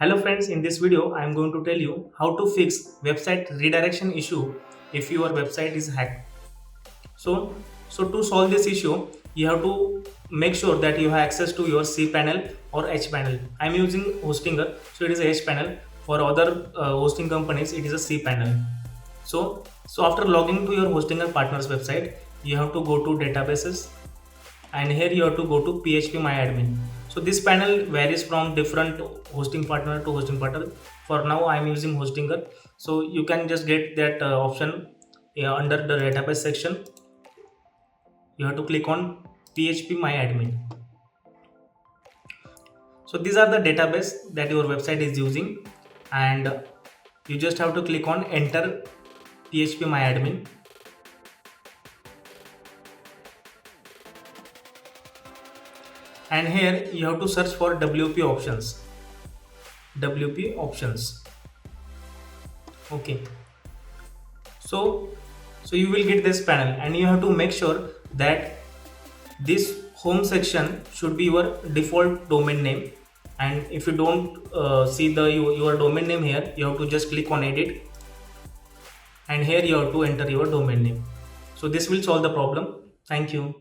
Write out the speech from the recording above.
Hello friends, in this video I am going to tell you how to fix website redirection issue if your website is hacked. So, to solve this issue, you have to make sure that you have access to your cPanel or H panel. I am using Hostinger, so it is a H panel. For other hosting companies, it is a cPanel. So after logging to your Hostinger partner's website, you have to go to databases, and here you have to go to phpMyAdmin. So this panel varies from different hosting partner to hosting partner. For now I am using Hostinger, so you can just get that option under the database section. You have to click on phpMyAdmin. So these are the database that your website is using, and you just have to click on enter phpMyAdmin. And here you have to search for WP options. Okay, so you will get this panel, and you have to make sure that this home section should be your default domain name. And if you don't see your domain name here, you have to just click on edit, and here you have to enter your domain name. So this will solve the problem. Thank you.